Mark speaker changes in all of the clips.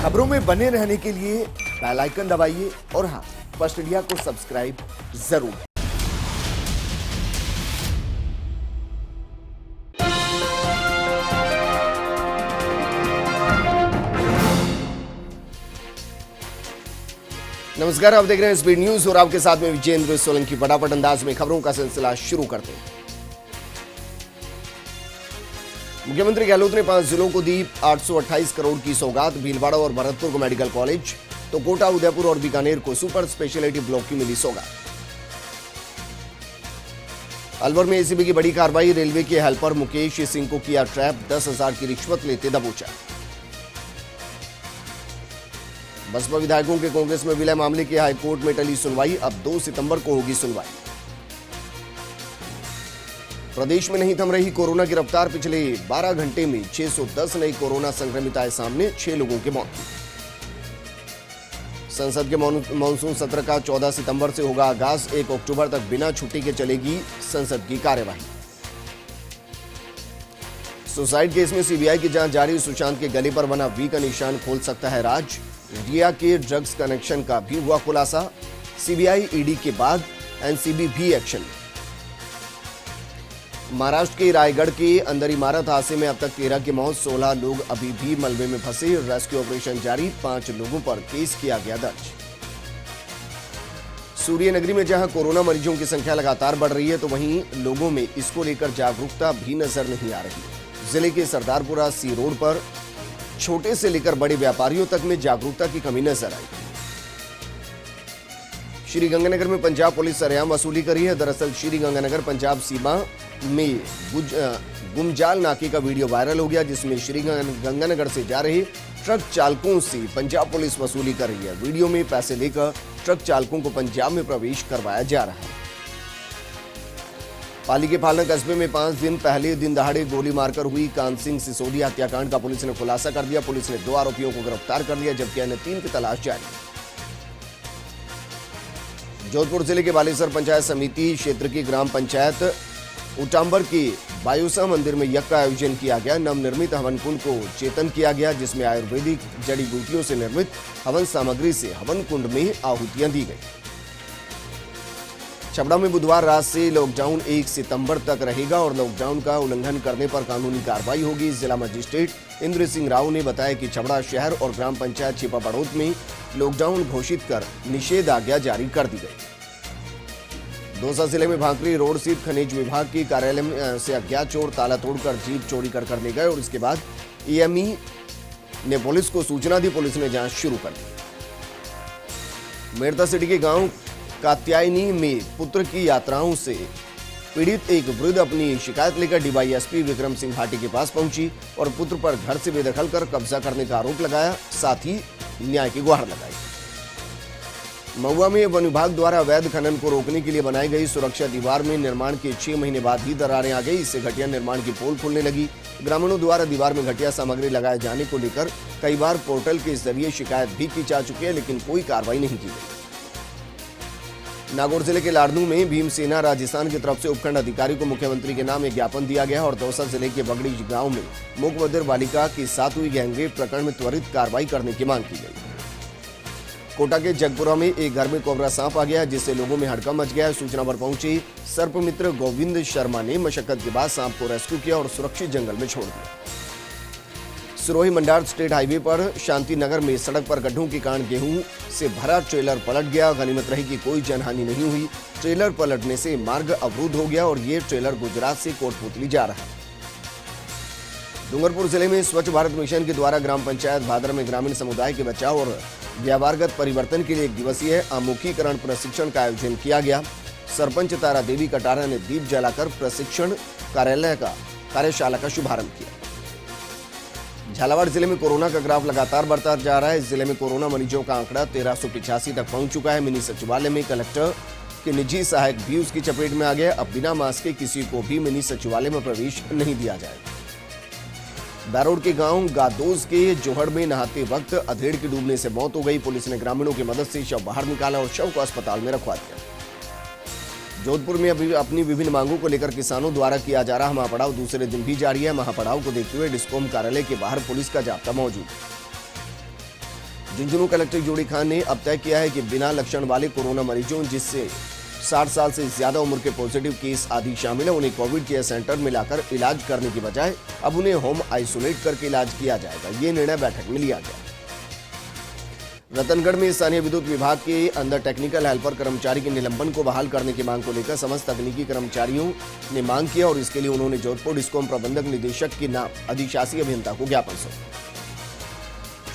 Speaker 1: खबरों में बने रहने के लिए बेल आइकन दबाइए और हाँ, फर्स्ट इंडिया को सब्सक्राइब जरूर। नमस्कार, आप देख रहे हैं स्पीड न्यूज और आपके साथ में विजेंद्र सोलंकी। फटाफट अंदाज में खबरों का सिलसिला शुरू करते हैं। मुख्यमंत्री गहलोत ने 5 जिलों को दी 828 करोड़ की सौगात। भीलवाड़ा और भरतपुर को मेडिकल कॉलेज, तो कोटा, उदयपुर और बीकानेर को सुपर स्पेशलिटी ब्लॉक की मिली सौगात। अलवर में एसीबी की बड़ी कार्रवाई। रेलवे के हेल्पर मुकेश सिंह को किया ट्रैप, 10,000 की रिश्वत लेते दबोचा। बसपा विधायकों के कांग्रेस में विलय मामले की हाईकोर्ट में टली सुनवाई। अब 2 सितंबर को होगी सुनवाई। प्रदेश में नहीं थम रही कोरोना की रफ्तार। पिछले 12 घंटे में 610 नए कोरोना संक्रमित आए सामने, 6 लोगों की मौत। संसद के मॉनसून सत्र का 14 सितंबर से होगा आगाज। 1 अक्टूबर तक बिना छुट्टी के चलेगी संसद की कार्यवाही। सुसाइड केस में सीबीआई की जांच जारी। सुशांत के गले पर बना वी का निशान खोल सकता है राज। रिया के ड्रग्स कनेक्शन का भी हुआ खुलासा। सीबीआई ईडी के बाद एनसीबी भी एक्शन में। महाराष्ट्र के रायगढ़ के अंदर इमारत हादसे में अब तक 13 की मौत, 16 लोग अभी भी मलबे में फंसे। रेस्क्यू ऑपरेशन जारी। 5 लोगों पर केस किया गया दर्ज। सूर्यनगरी में जहां कोरोना मरीजों की संख्या लगातार बढ़ रही है, तो वहीं लोगों में इसको लेकर जागरूकता भी नजर नहीं आ रही। जिले के सरदारपुरा सी रोड पर छोटे से लेकर बड़े व्यापारियों तक में जागरूकता की कमी नजर आई। श्रीगंगानगर में पंजाब पुलिस सरेआम वसूली करी है। दरअसल श्रीगंगानगर पंजाब सीमा में गुमजाल नाके का वीडियो वायरल हो गया, जिसमें श्रीगंगानगर से जा रहे ट्रक चालकों से पंजाब पुलिस वसूली कर रही है। वीडियो में पैसे लेकर ट्रक चालकों को पंजाब में प्रवेश करवाया जा रहा है। पाली के फालना कस्बे में 5 दिन पहले दिन दहाड़े गोली मारकर हुई कान सिंह सिसोदिया हत्याकांड का पुलिस ने खुलासा कर दिया। पुलिस ने 2 आरोपियों को गिरफ्तार कर लिया, जबकि अन्य 3 की तलाश जारी है। जोधपुर जिले के बालेसर पंचायत समिति क्षेत्र की ग्राम पंचायत उटांबर के बायोसा मंदिर में यज्ञ का आयोजन किया गया। नवनिर्मित हवन कुंड को चेतन किया गया, जिसमें आयुर्वेदिक जड़ी बूटियों से निर्मित हवन सामग्री से हवन कुंड में आहुतियां दी गई। छपरा में बुधवार रात से लॉकडाउन 1 सितंबर तक रहेगा और लॉकडाउन का उल्लंघन करने पर कानूनी कार्रवाई होगी। जिला मजिस्ट्रेट इंद्र सिंह राव ने बताया कि छपरा शहर और ग्राम पंचायत छिपा बड़ौत में लॉकडाउन घोषित कर निषेधाज्ञा जारी कर दी गई। दौसा जिले में भांकरी रोड स्थित खनिज विभाग के कार्यालय से अज्ञात चोर ताला तोड़कर जीप चोरी कर ले गए और इसके बाद एएमई ने पुलिस को सूचना दी। पुलिस ने जांच शुरू कर दी। मेरता सिटी के गांव कात्यायनी में पुत्र की यात्राओं से पीड़ित एक वृद्ध अपनी शिकायत लेकर डीवाईएसपी विक्रम सिंह भाटी के पास पहुंची और पुत्र पर घर से बेदखल कर कब्जा करने का आरोप लगाया, साथ ही न्याय की गुहार लगाई। महुआ में वन विभाग द्वारा अवैध खनन को रोकने के लिए बनाई गई सुरक्षा दीवार में निर्माण के 6 महीने बाद ही दरारें आ गई। इससे घटिया निर्माण की पोल खुलने लगी। ग्रामीणों द्वारा दीवार में घटिया सामग्री लगाए जाने को लेकर कई बार पोर्टल के जरिए शिकायत भी की जा चुकी है, लेकिन कोई कार्रवाई नहीं की गई। नागौर जिले के लाडनू में भीमसेना राजस्थान की तरफ से उपखंड अधिकारी को मुख्यमंत्री के नाम एक ज्ञापन दिया गया और दौसा जिले के बगड़ी गांव में मूक बधिर बालिका के साथ हुई गैंगरेप प्रकरण में त्वरित कार्रवाई करने की मांग की गई। कोटा के जगपुरा में एक घर में कोबरा सांप आ गया, जिससे लोगों में हड़कंप मच गया। सूचना पर पहुंचे सर्प मित्र गोविंद शर्मा ने मशक्कत के बाद सांप को रेस्क्यू किया और सुरक्षित जंगल में छोड़ दिया। सिरोही मंडार स्टेट हाईवे पर शांति नगर में सड़क पर गड्ढों के कारण गेहूं से भरा ट्रेलर पलट गया। गनीमत रही कि कोई जनहानि नहीं हुई। ट्रेलर पलटने से मार्ग अवरुद्ध हो गया और ये ट्रेलर गुजरात से कोटपुतली जा रहा है। डूंगरपुर जिले में स्वच्छ भारत मिशन के द्वारा ग्राम पंचायत भादर में ग्रामीण समुदाय के बचाव और व्यवहारगत परिवर्तन के लिए 1 दिवसीय आमुखीकरण प्रशिक्षण का आयोजन किया गया। सरपंच तारा देवी कटारा ने दीप जलाकर प्रशिक्षण कार्यशाला का शुभारंभ किया। झालावाड़ जिले में कोरोना का ग्राफ लगातार बढ़ता जा रहा है। इस जिले में कोरोना मरीजों का आंकड़ा 1385 तक पहुंच चुका है। मिनी सचिवालय में कलेक्टर के निजी सहायक भी उसकी चपेट में आ गए। अब बिना मास्क के किसी को भी मिनी सचिवालय में प्रवेश नहीं दिया जाएगा। दारोड के गांव गादोज के जोहड़ में नहाते वक्त अधेड़ की डूबने से मौत हो गई। पुलिस ने ग्रामीणों की मदद से शव बाहर निकाला और शव को अस्पताल में रखवा दिया। जोधपुर में अभी अपनी विभिन्न मांगों को लेकर किसानों द्वारा किया जा रहा महापड़ाव दूसरे दिन भी जारी है। महापड़ाव को देखते हुए डिस्कॉम कार्यालय के बाहर पुलिस का जाब्ता मौजूद है। झुंझुनू कलेक्टर जोड़ी खान ने अब तय किया है कि बिना लक्षण वाले कोरोना मरीजों जिससे 60 साल से ज्यादा उम्र के पॉजिटिव केस आदि शामिल है उन्हें कोविड केयर सेंटर में लाकर इलाज करने की बजाय अब उन्हें होम आइसोलेट करके इलाज किया जाएगा। ये निर्णय बैठक में लिया गया। रतनगढ़ में स्थानीय विद्युत विभाग के अंदर टेक्निकल हेल्पर कर्मचारी के निलंबन को बहाल करने की मांग को लेकर समस्त तकनीकी कर्मचारियों ने मांग किया और इसके लिए उन्होंने जोधपुर डिस्कॉम प्रबंधक निदेशक के नाम अधिशासी अभियंता को ज्ञापन सौंपा।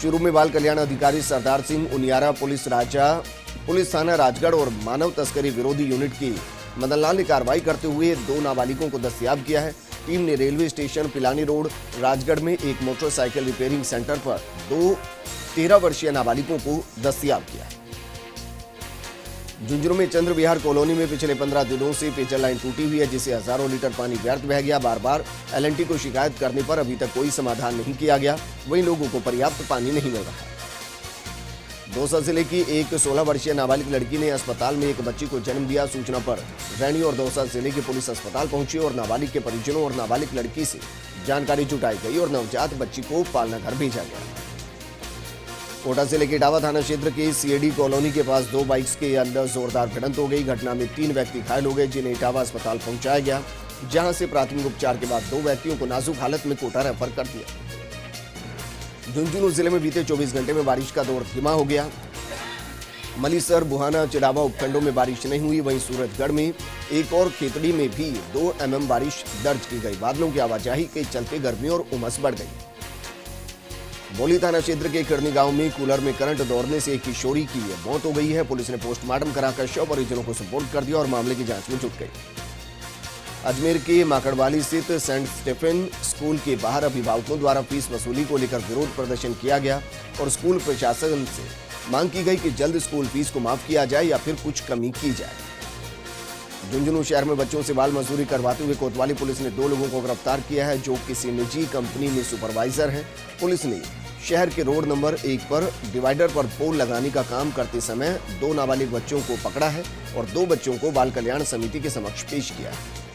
Speaker 1: शुरू में बाल कल्याण अधिकारी सरदार सिंह उनियारा पुलिस थाना राजगढ़ और मानव तस्करी विरोधी यूनिट की मदनलाल ने कार्रवाई करते हुए 2 नाबालिगों को दस्तयाब किया है। टीम ने railway station Pilani road Rajgarh में एक मोटरसाइकिल रिपेयरिंग सेंटर पर 2 13 वर्षीय नाबालिगों को दस्तयाब किया। झुंझुनू में चंद्र विहार कॉलोनी में पिछले 15 दिनों से पेयजल लाइन टूटी हुई है जिससे हजारों लीटर पानी व्यर्थ बह गया। बार बार एलएनटी को शिकायत करने पर अभी तक कोई समाधान नहीं किया गया। वहीं लोगों को पर्याप्त पानी नहीं मिल रहा। दौसा जिले की एक 16 वर्षीय नाबालिग लड़की ने अस्पताल में एक बच्ची को जन्म दिया। सूचना पर रैनी और दौसा जिले की पुलिस अस्पताल पहुंची और नाबालिग के परिजनों और नाबालिग लड़की से जानकारी जुटाई गई और नवजात बच्ची को पालना घर भेजा गया। कोटा जिले के इटावा थाना क्षेत्र के सीएडी कॉलोनी के पास 2 बाइक्स के अंदर जोरदार भिड़ंत हो गई। घटना में 3 व्यक्ति घायल हो गए जिन्हें इटावा अस्पताल पहुंचाया गया जहां से प्राथमिक उपचार के बाद 2 व्यक्तियों को नाजुक हालत में कोटा रेफर कर दिया। झुंझुनू जिले में बीते 24 घंटे में बारिश का दौर धीमा हो गया। मलीसर बुहाना चिड़ावा उपखंडों में बारिश नहीं हुई। वहीं सूरजगढ़ में एक और खेतड़ी में भी 2 mm बारिश दर्ज की गई। बादलों की आवाजाही के चलते गर्मी और उमस बढ़ गई। बोली थाना क्षेत्र के किरनी गांव में कूलर में करंट दौड़ने से एक किशोरी की मौत हो गई है। पुलिस ने पोस्टमार्टम कराकर शव परिजनों को सुपुर्द कर दिया और मामले की जांच में जुट गई। अजमेर के माकड़वाली स्थित सेंट स्टेफन स्कूल के बाहर अभिभावकों द्वारा फीस वसूली को लेकर विरोध प्रदर्शन किया गया और स्कूल प्रशासन से मांग की गई कि जल्द स्कूल फीस को माफ किया जाए या फिर कुछ कमी की जाए। झुंझुनू शहर में बच्चों से बाल मजदूरी करवाते हुए कोतवाली पुलिस ने 2 लोगों को गिरफ्तार किया है जो किसी निजी कंपनी में सुपरवाइजर हैं। पुलिस ने शहर के रोड नंबर 1 पर डिवाइडर पर पोल लगाने का काम करते समय 2 नाबालिग बच्चों को पकड़ा है और 2 बच्चों को बाल कल्याण समिति के समक्ष पेश किया है।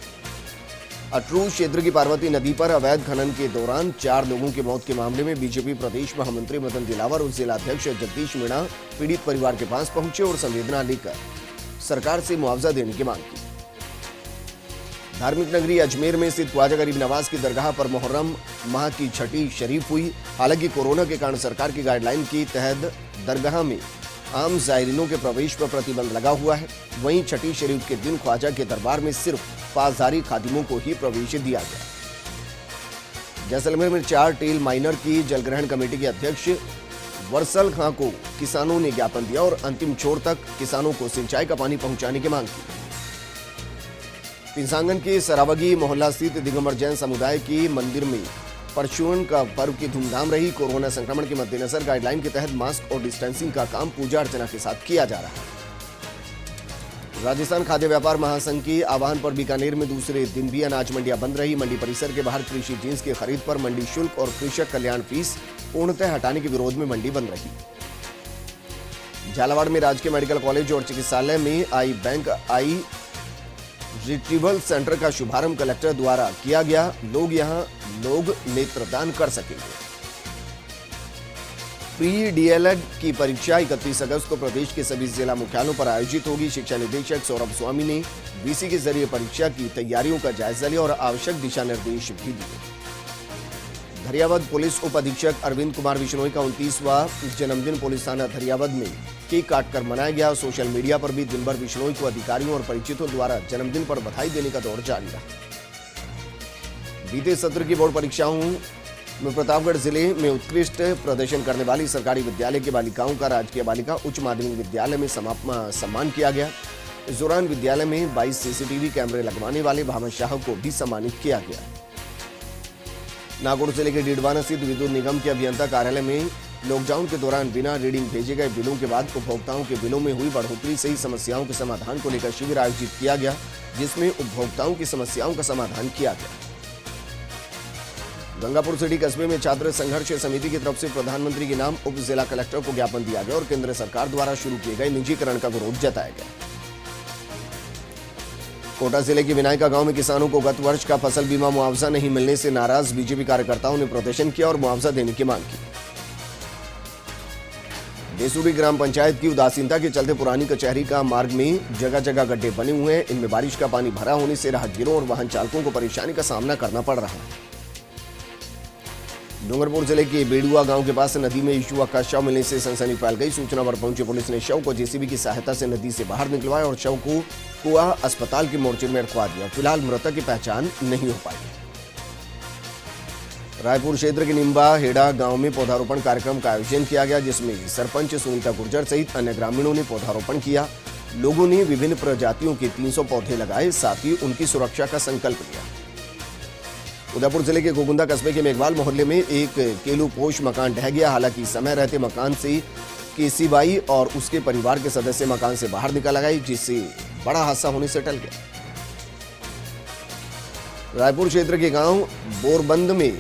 Speaker 1: अटरू क्षेत्र की पार्वती नदी पर अवैध खनन के दौरान 4 लोगों की मौत के मामले में बीजेपी प्रदेश महामंत्री मदन दिलावर और जिलाध्यक्ष जगदीश मीणा पीड़ित परिवार के पास पहुंचे और संवेदना लेकर सरकार से मुआवजा देने की मांग की। धार्मिक नगरी अजमेर में स्थित ख्वाजा गरीब नवाज की दरगाह पर मुहर्रम माह की छठी शरीफ हुई। हालांकि कोरोना के कारण सरकार की गाइडलाइन के तहत दरगाह में आम जायरीनों के प्रवेश पर प्रतिबंध लगा हुआ है। वहीं छठी शरीफ के दिन ख्वाजा के दरबार में सिर्फ पासधारी खादिमों को ही प्रवेश दिया गया। जैसलमेर में 4 टेल माइनर की जलग्रहण कमेटी के अध्यक्ष वर्सल खां को किसानों ने ज्ञापन दिया और अंतिम छोर तक किसानों को सिंचाई का पानी पहुंचाने की मांग की। पिंसांगन के सरावगी मोहल्ला स्थित दिगंबर जैन समुदाय की मंदिर में परशुराम का पर्व की धूमधाम रही। कोरोना संक्रमण के मद्देनजर गाइडलाइन के तहत मास्क और डिस्टेंसिंग का काम पूजा अर्चना के साथ किया जा रहा है। राजस्थान खाद्य व्यापार महासंघ के आह्वान पर बीकानेर में दूसरे दिन भी अनाज मंडियां बंद रही। मंडी परिसर के बाहर कृषि जींस की खरीद पर मंडी शुल्क और कृषक कल्याण फीस पूर्णतः हटाने के विरोध में मंडी बंद रही। झालावाड़ में राजकीय मेडिकल कॉलेज और चिकित्सालय में आई बैंक आई रिट्रीवल सेंटर का शुभारंभ कलेक्टर द्वारा किया गया। लोग नेत्रदान कर सकेंगे। प्री डीएलएड की परीक्षा 31 अगस्त को प्रदेश के सभी जिला मुख्यालयों पर आयोजित होगी। शिक्षा निदेशक सौरभ स्वामी ने वीसी के जरिए परीक्षा की तैयारियों का जायजा लिया और आवश्यक दिशा निर्देश भी दिए। धरियावद पुलिस उप अधीक्षक अरविंद कुमार बिश्नोई का 29वां जन्मदिन पुलिस थाना धरियावद में केक काटकर मनाया गया। सोशल मीडिया पर भी दिन भर बिश्नोई को अधिकारियों और परिचितों द्वारा जन्मदिन पर बधाई देने का दौर जारी रहा। बीते सत्र की बोर्ड परीक्षाओं में प्रतापगढ़ जिले में उत्कृष्ट प्रदर्शन करने वाली सरकारी विद्यालय की बालिकाओं का राजकीय बालिका उच्च माध्यमिक विद्यालय में सम्मान किया गया। इस दौरान विद्यालय में 22 सीसीटीवी कैमरे लगवाने वाले भावन शाह को भी सम्मानित किया गया। नागौर जिले के डीडवाना स्थित विद्युत निगम के अभियंता कार्यालय में लॉकडाउन के दौरान बिना रीडिंग भेजे गए बिलों के बाद उपभोक्ताओं के बिलों में हुई बढ़ोतरी सही समस्याओं के समाधान को लेकर शिविर आयोजित किया गया, जिसमें उपभोक्ताओं की समस्याओं का समाधान किया गया। गंगापुर सिटी कस्बे में छात्र संघर्ष समिति की तरफ से प्रधानमंत्री के नाम उप जिला कलेक्टर को ज्ञापन दिया गया और केंद्र सरकार द्वारा शुरू किए गए निजीकरण का विरोध जताया गया। कोटा जिले के विनायका गांव में किसानों को गत वर्ष का फसल बीमा मुआवजा नहीं मिलने से नाराज बीजेपी कार्यकर्ताओं ने प्रदर्शन किया और मुआवजा देने की मांग की। देसूरी ग्राम पंचायत की उदासीनता के चलते पुरानी कचहरी का मार्ग में जगह जगह गड्ढे बने हुए हैं। इनमें बारिश का पानी भरा होने से राहगीरों और वाहन चालकों को परेशानी का सामना करना पड़ रहा है। डूंगरपुर जिले के बेड़ुआ गांव के पास नदी में युवक का शव मिलने से सनसनी फैल गई। सूचना पर पहुंची पुलिस ने शव को जेसीबी की सहायता से नदी से बाहर निकलवाया और शव को कुआ अस्पताल के मोर्चे में रखवा दिया। फिलहाल मृतक की पहचान नहीं हो पाई। रायपुर क्षेत्र के निम्बा हेड़ा गांव में पौधारोपण कार्यक्रम का आयोजन किया गया, जिसमें सरपंच सुनीता गुर्जर सहित अन्य ग्रामीणों ने पौधारोपण किया। लोगों ने विभिन्न प्रजातियों के 300 पौधे लगाए, साथ ही उनकी सुरक्षा का संकल्प लिया। उदयपुर जिले के गोगुंदा कस्बे के मेघवाल मोहल्ले में एक केलूपोश मकान ढह गया। हालांकि समय रहते मकान से केसीबाई और उसके परिवार के सदस्य मकान से बाहर निकल गए, जिससे बड़ा हादसा होने से टल गया। रायपुर क्षेत्र के गांव बोरबंद में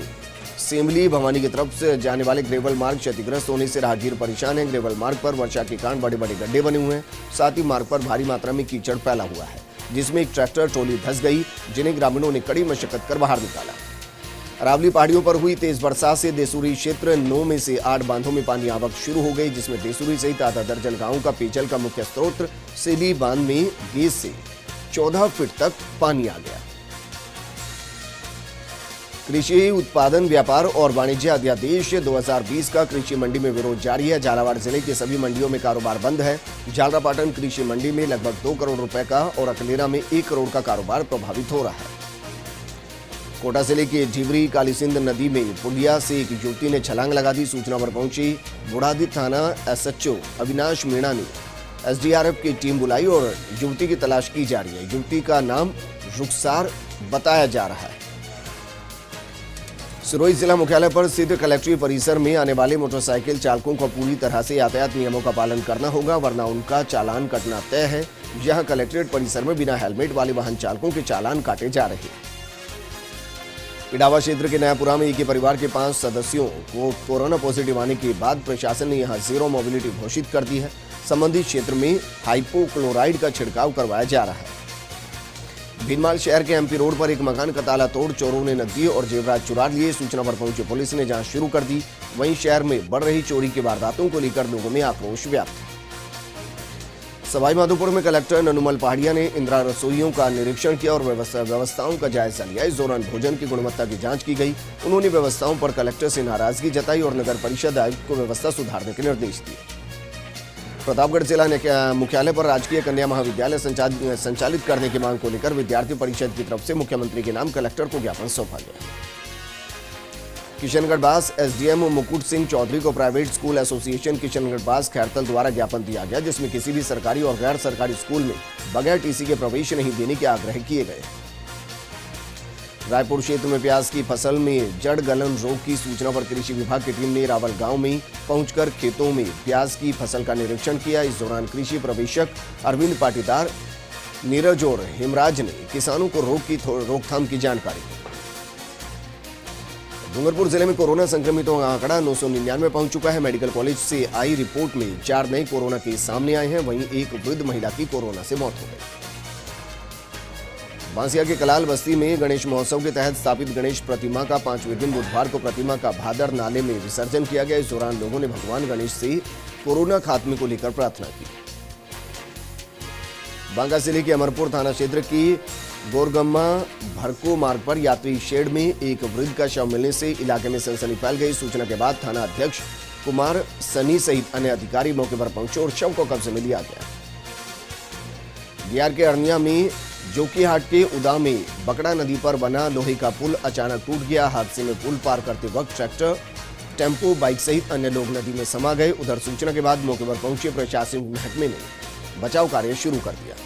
Speaker 1: सेमली भवानी की तरफ से जाने वाले ग्रेवल मार्ग क्षतिग्रस्त होने से राहगीर परेशान हैं। ग्रेवल मार्ग पर वर्षा के कारण बड़े बड़े गड्ढे बने हुए हैं। साथ ही मार्ग पर भारी मात्रा में कीचड़ फैला हुआ है, जिसमें एक ट्रैक्टर ट्रॉली धंस गई, जिन्हें ग्रामीणों ने कड़ी मशक्कत कर बाहर निकाला। अरावली पहाड़ियों पर हुई तेज बरसात से देसूरी क्षेत्र 9 में से 8 बांधों में पानी आवक शुरू हो गई, जिसमें देसूरी सहित आधा दर्जन गांवों का पेयजल का मुख्य स्रोत सेली बांध में गेज से 14 फीट तक पानी आ गया। कृषि उत्पादन व्यापार और वाणिज्य अध्यादेश 2020 का कृषि मंडी में विरोध जारी है। झालावाड़ जिले के सभी मंडियों में कारोबार बंद है। झालरापाटन कृषि मंडी में लगभग 2 करोड़ रुपए का और अकलेरा में 1 करोड़ का कारोबार प्रभावित हो रहा है। कोटा जिले के ढिवरी कालीसिंध नदी में पुलिया से एक युवती ने छलांग लगा दी। सूचना पर पहुंची बुढ़ादी थाना एसएचओ अविनाश मीणा ने एसडीआरएफ की टीम बुलाई और युवती की तलाश की जा रही है। युवती का नाम रुखसार बताया जा रहा है। सिरोही जिला मुख्यालय पर स्थित कलेक्ट्रेट परिसर में आने वाले मोटरसाइकिल चालकों को पूरी तरह से यातायात नियमों का पालन करना होगा, वरना उनका चालान कटना तय है। यहां कलेक्ट्रेट परिसर में बिना हेलमेट वाले वाहन चालकों के चालान काटे जा रहे हैं। इटावा क्षेत्र के नयापुरा में एक ही परिवार के 5 सदस्यों को कोरोना पॉजिटिव आने के बाद प्रशासन ने यहां जीरो मोबिलिटी घोषित कर दी है। संबंधित क्षेत्र में हाइपोक्लोराइड का छिड़काव करवाया जा रहा है। भीनमाल शहर के एमपी रोड पर एक मकान का ताला तोड़ चोरों ने नकदी और जेवरात चुरा लिए। सूचना पर पहुंची पुलिस ने जांच शुरू कर दी। वहीं शहर में बढ़ रही चोरी की वारदातों को लेकर लोगों में आक्रोश व्याप्त। सवाईमाधोपुर में कलेक्टर ननुमल पहाड़िया ने इंदिरा रसोइयों का निरीक्षण किया और व्यवस्थाओं का जायजा लिया। इस दौरान भोजन की गुणवत्ता की जांच की गई। उन्होंने व्यवस्थाओं पर कलेक्टर से नाराजगी जताई और नगर परिषद आयुक्त को व्यवस्था सुधारने के निर्देश दिए। प्रतापगढ़ जिला मुख्यालय पर राजकीय कन्या महाविद्यालय संचालित करने की मांग को लेकर विद्यार्थी परिषद की तरफ से मुख्यमंत्री के नाम कलेक्टर को ज्ञापन सौंपा गया। किशनगढ़ बास एसडीएम मुकुट सिंह चौधरी को प्राइवेट स्कूल एसोसिएशन किशनगढ़ बास खैरतल द्वारा ज्ञापन दिया गया, जिसमें किसी भी सरकारी और गैर सरकारी स्कूल में बगैर टीसी के प्रवेश नहीं देने के आग्रह किए गए। रायपुर क्षेत्र में प्याज की फसल में जड़ गलन रोग की सूचना पर कृषि विभाग की टीम ने रावल गांव में पहुंचकर खेतों में प्याज की फसल का निरीक्षण किया। इस दौरान कृषि प्रवेशक अरविंद पाटीदार, नीरज और हिमराज ने किसानों को रोग की रोकथाम की जानकारी दी। डूंगरपुर जिले में कोरोना संक्रमितों का आंकड़ा 999 पहुंच चुका है। मेडिकल कॉलेज से आई रिपोर्ट में 4 नए कोरोना केस सामने आए हैं। वहीं एक वृद्ध महिला की कोरोना से मौत हो गई। बांसिया के कलाल बस्ती में गणेश महोत्सव के तहत स्थापित गणेश प्रतिमा का 5वें दिन बुधवार को प्रतिमा का भादर नाले में विसर्जन किया गया। इस दौरान लोगों ने भगवान गणेश से कोरोना खात्मे को लेकर प्रार्थना की। बांका जिले के अमरपुर थाना क्षेत्र की गोरगम्मा भरको मार्ग पर यात्री शेड में एक वृद्ध का शव मिलने से इलाके में सनसनी फैल गई। सूचना के बाद थाना अध्यक्ष कुमार सनी सहित अन्य अधिकारी मौके पर पहुंचे और शव को कब्जे में लिया गया। बिहार के अरनिया में जोकीहाट के उदा में बकड़ा नदी पर बना लोहे का पुल अचानक टूट गया। हादसे में पुल पार करते वक्त ट्रैक्टर, टेम्पो, बाइक सहित अन्य लोग नदी में समा गए। उधर सूचना के बाद मौके पर पहुंचे प्रशासनिक महकमे ने बचाव कार्य शुरू कर दिया।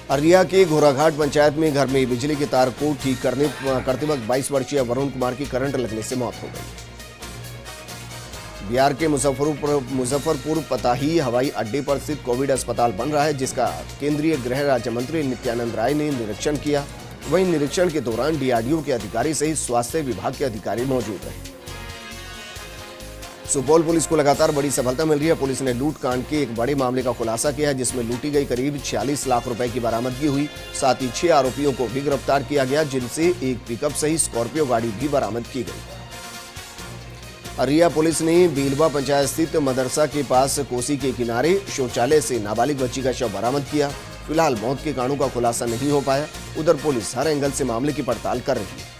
Speaker 1: अररिया के घोराघाट पंचायत में घर में बिजली के तार को ठीक करते वक्त 22 वर्षीय वरुण कुमार की करंट लगने से मौत हो गई। बिहार के मुजफ्फरपुर पताही हवाई अड्डे पर स्थित कोविड अस्पताल बन रहा है, जिसका केंद्रीय गृह राज्य मंत्री नित्यानंद राय ने निरीक्षण किया। वहीं निरीक्षण के दौरान डीआरडीओ के अधिकारी सहित स्वास्थ्य विभाग के अधिकारी मौजूद रहे। सुपौल पुलिस को लगातार बड़ी सफलता मिल रही है। पुलिस ने लूट कांड के एक बड़े मामले का खुलासा किया है, जिसमें लूटी गई करीब 46 लाख रुपए की बरामदगी हुई। साथ ही 6 आरोपियों को भी गिरफ्तार किया गया, जिनसे एक पिकअप सहित स्कॉर्पियो गाड़ी भी बरामद की गई। अरिया पुलिस ने बीलवा पंचायत स्थित मदरसा के पास कोसी के किनारे शौचालय से नाबालिग बच्ची का शव बरामद किया। फिलहाल मौत के कारणों का खुलासा नहीं हो पाया। उधर पुलिस हर एंगल से मामले की पड़ताल कर रही है।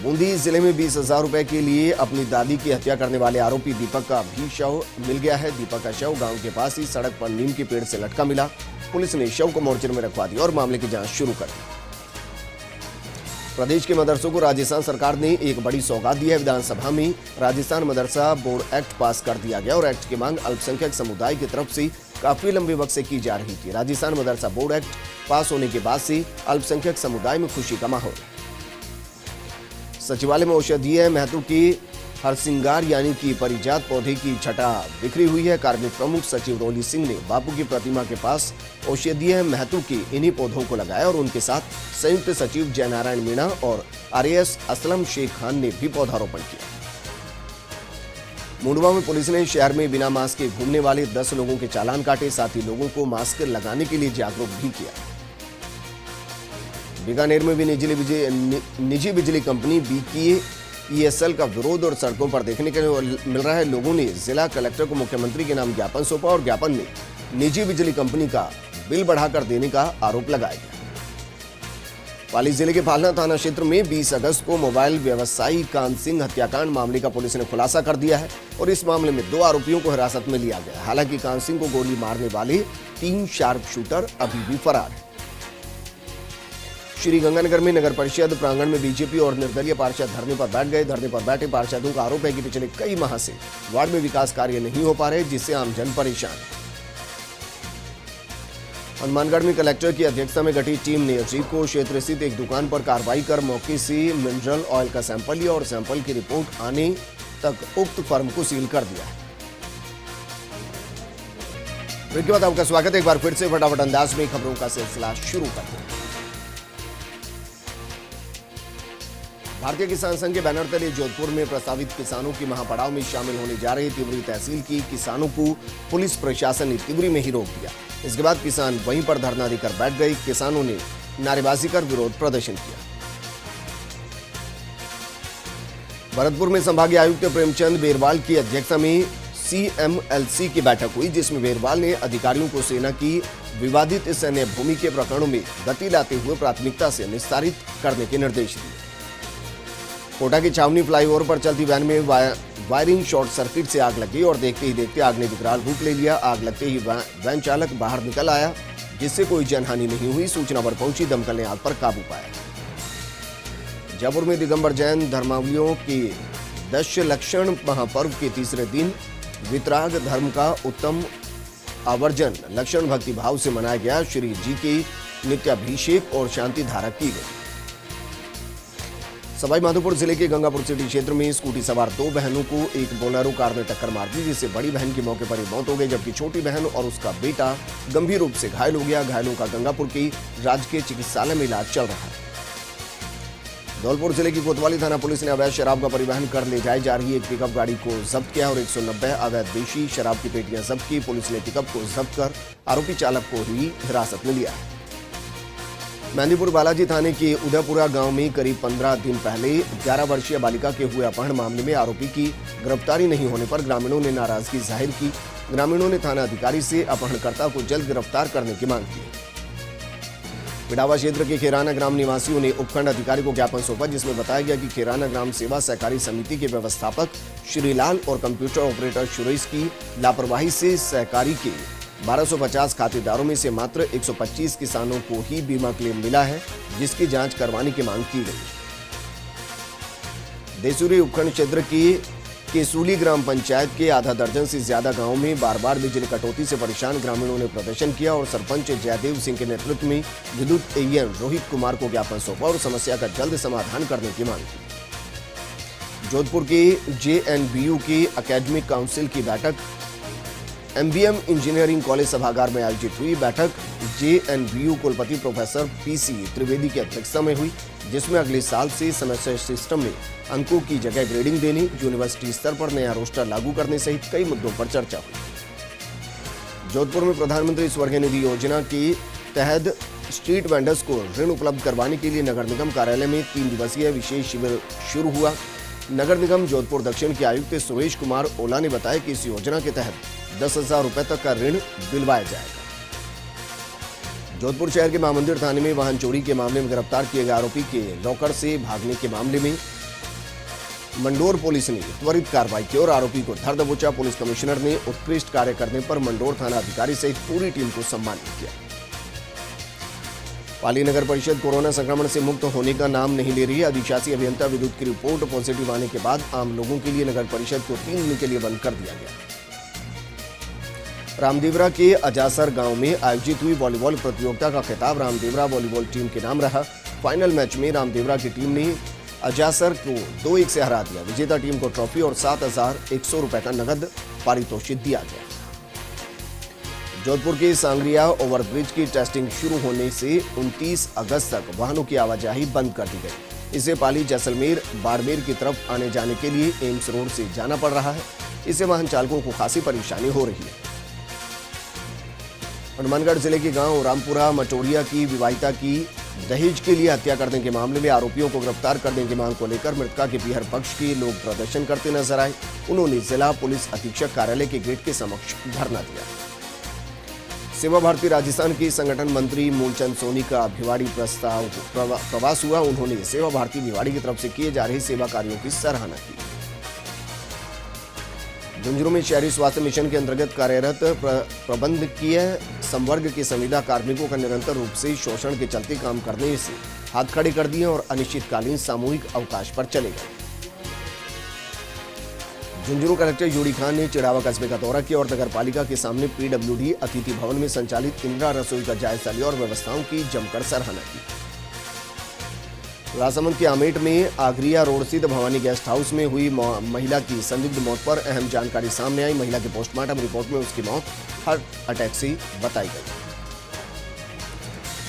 Speaker 1: बूंदी जिले में 20,000 रुपए के लिए अपनी दादी की हत्या करने वाले आरोपी दीपक का भी शव मिल गया है। दीपक का शव गांव के पास ही सड़क पर नीम के पेड़ से लटका मिला। पुलिस ने शव को मोर्चर में रखवा दिया और मामले की जांच शुरू कर दी। प्रदेश के मदरसों को राजस्थान सरकार ने एक बड़ी सौगात दी है। विधानसभा में राजस्थान मदरसा बोर्ड एक्ट पास कर दिया गया और एक्ट की मांग अल्पसंख्यक समुदाय की तरफ से काफी लंबे वक्त से की जा रही थी। राजस्थान मदरसा बोर्ड एक्ट पास होने के बाद से अल्पसंख्यक समुदाय में खुशी का माहौल। सचिवालय में औषधीय महत्व की हरसिंगार यानी कि परिजात पौधे की छटा बिखरी हुई है। कार्मिक प्रमुख सचिव रोली सिंह ने बापू की प्रतिमा के पास औषधीय महत्व के इन्हीं पौधों को लगाया और उनके साथ संयुक्त सचिव जयनारायण मीणा और आरएएस असलम शेख खान ने भी पौधारोपण किया। मुंडवा में पुलिस ने शहर में बिना मास्क के घूमने वाले 10 लोगों के चालान काटे, साथ ही लोगों को मास्क लगाने के लिए जागरूक भी किया। बीकानेर में भी निजी बिजली कंपनी बीकेईएसएल का विरोध और सड़कों पर देखने के लिए मिल रहा है। लोगों ने जिला कलेक्टर को मुख्यमंत्री के नाम ज्ञापन सौंपा और ज्ञापन में निजी बिजली कंपनी का बिल बढ़ाकर देने का आरोप लगाया गया। पाली जिले के फालना थाना क्षेत्र में 20 अगस्त को मोबाइल व्यवसायी कान सिंह हत्याकांड मामले का पुलिस ने खुलासा कर दिया है और इस मामले में 2 आरोपियों को हिरासत में लिया गया। हालांकि कान सिंह को गोली मारने वाले 3 शार्प शूटर अभी भी फरार है। श्री गंगानगर में नगर परिषद प्रांगण में बीजेपी और निर्दलीय पार्षद धरने पर बैठ गए। धरने पर बैठे पार्षदों का आरोप है कि पिछले कई माह से वार्ड में विकास कार्य नहीं हो पा रहे, जिससे आमजन परेशान है। हनुमानगढ़ में कलेक्टर की अध्यक्षता में गठित टीम ने अजीतपुर क्षेत्र स्थित एक दुकान पर कार्रवाई कर मौके से मिनरल ऑयल का सैंपल लिया और सैंपल की रिपोर्ट आने तक उक्त फर्म को सील कर दिया है। ब्रेक के बाद आपका स्वागत है। एक बार फिर से फटाफट अंदाज में खबरों का सिलसिला शुरू करते हैं। भारतीय किसान संघ के बैनर तले जोधपुर में प्रस्तावित किसानों की महापड़ाव में शामिल होने जा रहे तिवरी तहसील की किसानों को पुलिस प्रशासन ने तिवरी में ही रोक दिया। इसके बाद किसान वहीं पर धरना देकर बैठ गए। किसानों ने नारेबाजी कर विरोध प्रदर्शन किया। भरतपुर में संभागीय आयुक्त प्रेमचंद बेरवाल की अध्यक्षता में सीएमएलसी की बैठक हुई, जिसमें बेरवाल ने अधिकारियों को सेना की विवादित सैन्य भूमि के प्रकरणों में गति लाते हुए प्राथमिकता से निस्तारित करने के निर्देश दिए। कोटा की छावनी फ्लाईओवर पर चलती वैन में वायरिंग शॉर्ट सर्किट से आग लगी और देखते ही देखते आग ने विकराल रूप ले लिया। आग लगते ही वैन चालक बाहर निकल आया, जिससे कोई जनहानि नहीं हुई। सूचना पर पहुंची दमकल ने आग पर काबू पाया। जयपुर में दिगंबर जैन धर्मावलंबियों के दशलक्षण महापर्व के तीसरे दिन वितराग धर्म का उत्तम आवर्जन लक्षण भक्ति भाव से मनाया गया। श्री जी की नित्याभिषेक और शांति धारा की गई। सवाई माधोपुर जिले के गंगापुर सिटी क्षेत्र में स्कूटी सवार 2 बहनों को एक बोलेरो कार में टक्कर मार दी, जिससे बड़ी बहन की मौके पर ही मौत हो गई, जबकि छोटी बहन और उसका बेटा गंभीर रूप से घायल हो गया। घायलों का गंगापुर की राजकीय चिकित्सालय में इलाज चल रहा है। धौलपुर जिले की कोतवाली थाना पुलिस ने अवैध शराब का परिवहन कर ले जाई जा रही एक पिकअप गाड़ी को जब्त किया और 190 अवैध देशी शराब की पेटियां जब्त की। पुलिस ने पिकअप को जब्त कर आरोपी चालक को ही हिरासत में लिया है। मेहंदीपुर बालाजी थाने के उदयपुरा गांव में करीब 15 दिन पहले 11 वर्षीय बालिका के हुए अपहरण मामले में आरोपी की गिरफ्तारी नहीं होने पर ग्रामीणों ने नाराजगी जाहिर की। ग्रामीणों ने थाना अधिकारी से अपहरणकर्ता को जल्द गिरफ्तार करने की मांग की। पिडावा क्षेत्र के खेराना ग्राम निवासियों ने उपखंड अधिकारी को ज्ञापन सौंपा, जिसमें बताया गया कि खेराना ग्राम सेवा सहकारी समिति के व्यवस्थापक श्रीलाल और कंप्यूटर ऑपरेटर सुरेश की लापरवाही से सहकारी के 1250 खातेदारों में से मात्र 125 किसानों को ही बीमा क्लेम मिला है, जिसकी जांच करवाने की मांग की गई। देसूरी उपखंड क्षेत्र की केसूली ग्राम पंचायत के आधा दर्जन से ज्यादा गांवों में बार बार बिजली कटौती से परेशान ग्रामीणों ने प्रदर्शन किया और सरपंच जयदेव सिंह के नेतृत्व में विद्युत एएन रोहित कुमार को ज्ञापन सौंपा और समस्या का जल्द समाधान करने की मांग की। जोधपुर के जेएनबीयू की एकेडमिक काउंसिल की बैठक एमबीएम इंजीनियरिंग कॉलेज सभागार में आयोजित हुई। बैठक जेएनबीयू कुलपति प्रोफेसर पीसी त्रिवेदी की अध्यक्षता में हुई, जिसमें अगले साल से सेमेस्टर सिस्टम में अंकों की जगह ग्रेडिंग देने, यूनिवर्सिटी स्तर पर नया रोस्टर लागू करने सहित कई मुद्दों पर चर्चा हुई। जोधपुर में प्रधानमंत्री स्वर्गीय निधि योजना के तहत स्ट्रीट वेंडर्स को ऋण उपलब्ध करवाने के लिए नगर निगम कार्यालय में 3 दिवसीय विशेष शिविर शुरू हुआ। नगर निगम जोधपुर दक्षिण के आयुक्त सुरेश कुमार ओला ने बताया कि इस योजना के तहत 10,000 रुपए तक का ऋण दिलवाया जाएगा। जोधपुर शहर के महामंदिर थाने में वाहन चोरी के मामले में गिरफ्तार किए गए आरोपी के लॉकर से भागने के मामले में मंडोर पुलिस ने त्वरित कार्रवाई की और आरोपी को धर दबोचा। पुलिस कमिश्नर ने उत्कृष्ट कार्य करने पर मंडोर थाना अधिकारी सहित पूरी टीम को सम्मानित किया। पाली नगर परिषद कोरोना संक्रमण से मुक्त होने का नाम नहीं ले रही है। अधिशासी अभियंता विद्युत की रिपोर्ट पॉजिटिव आने के बाद आम लोगों के लिए नगर परिषद को 3 दिन के लिए बंद कर दिया गया। रामदेवरा के अजासर गांव में आयोजित हुई वॉलीबॉल प्रतियोगिता का खिताब रामदेवरा वॉलीबॉल टीम के नाम रहा। फाइनल मैच में रामदेवरा की टीम ने अजासर को 2-1 से हरा दिया। विजेता टीम को ट्रॉफी और 7,100 रुपए का नगद पारितोषिक दिया गया। जोधपुर के सांगरिया ओवरब्रिज की टेस्टिंग शुरू होने से 29 अगस्त तक वाहनों की आवाजाही बंद कर दी गई। इससे पाली जैसलमेर बाड़मेर की तरफ आने जाने के लिए एम्स रोड से जाना पड़ रहा है। इससे वाहन चालकों को खासी परेशानी हो रही है। हनुमानगढ़ जिले के गांव रामपुरा मटोरिया की विवाहिता की दहेज के लिए हत्या करने के मामले में आरोपियों को गिरफ्तार करने की मांग को लेकर मृतका के पीहर पक्ष के लोग प्रदर्शन करते नजर आए। उन्होंने जिला पुलिस अधीक्षक कार्यालय के गेट के समक्ष धरना दिया। सेवा भारती राजस्थान के संगठन मंत्री मूलचंद सोनी का भिवाड़ी प्रवास हुआ। उन्होंने सेवा भारती भिवाड़ी की तरफ से किए जा रहे सेवा कार्यों की सराहना की। झुंझुनू में शहरी स्वास्थ्य मिशन के अंतर्गत कार्यरत प्रबंधकीय संवर्ग के संविदा कार्मिकों का निरंतर रूप से शोषण के चलते काम करने से हाथ खड़े कर दिए और अनिश्चितकालीन सामूहिक अवकाश पर चले गए। झुंझुनू कलेक्टर यूडी खान ने चिड़ावा कस्बे का दौरा किया और नगर पालिका के सामने पीडब्ल्यूडी अतिथि भवन में संचालित इंदिरा रसोई का जायजा लिया और व्यवस्थाओं की जमकर सराहना की। राजसमंद के आमेट में आगरिया रोड स्थित भवानी गेस्ट हाउस में हुई महिला की संदिग्ध मौत पर अहम जानकारी सामने आई। महिला की पोस्टमार्टम रिपोर्ट में उसकी मौत हार्ट अटैक से बताई गई।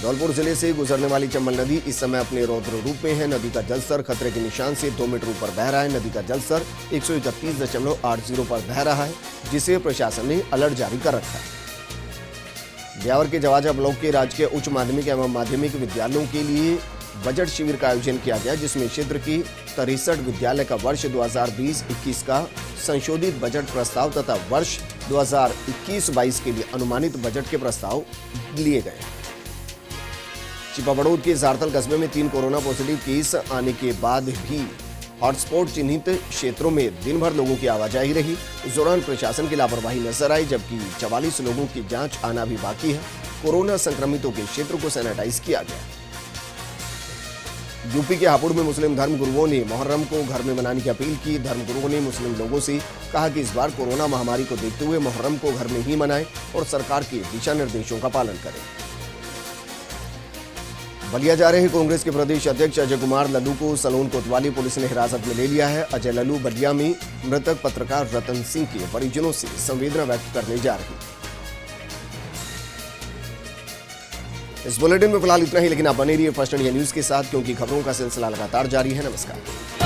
Speaker 1: धौलपुर जिले से गुजरने वाली चंबल नदी इस समय अपने रौद्र रूप में है। नदी का जलस्तर खतरे के निशान से 2 मीटर ऊपर बह रहा है। नदी का जलस्तर 131.80 पर बह रहा है, जिसे प्रशासन ने अलर्ट जारी कर रखा है। ब्यावर के जवाजा ब्लॉक के राजकीय उच्च माध्यमिक एवं माध्यमिक विद्यालयों के लिए बजट शिविर का आयोजन किया गया, जिसमें क्षेत्र की 63 विद्यालय का वर्ष 2020-21 का संशोधित बजट प्रस्ताव तथा वर्ष 2021-22 के लिए अनुमानित बजट के प्रस्ताव लिए गए। चिपाबड़ौद के सारथल कस्बे में 3 कोरोना पॉजिटिव केस आने के बाद भी हॉटस्पॉट चिन्हित क्षेत्रों में दिन भर लोगों की आवाजाही रही। इस दौरान प्रशासन की लापरवाही नजर आई, जबकि 44 लोगों की जांच आना भी बाकी है। कोरोना संक्रमितों के क्षेत्र को सैनिटाइज किया गया। यूपी के हापुड़ में मुस्लिम धर्मगुरुओं ने मुहर्रम को घर में मनाने की अपील की। धर्मगुरुओं ने मुस्लिम लोगों से कहा कि इस बार कोरोना महामारी को देखते हुए मुहर्रम को घर में ही मनाएं और सरकार के दिशा निर्देशों का पालन करें। बलिया जा रहे कांग्रेस के प्रदेश अध्यक्ष अजय कुमार लल्लू को सलोन कोतवाली पुलिस ने हिरासत में ले लिया है। अजय लल्लू बलिया में मृतक पत्रकार रतन सिंह के परिजनों से संवेदना व्यक्त करने जा रहे हैं। इस बुलेटिन में फिलहाल इतना ही, लेकिन आप बने रहिए फर्स्ट इंडिया न्यूज के साथ, क्योंकि खबरों का सिलसिला लगातार जारी है। नमस्कार।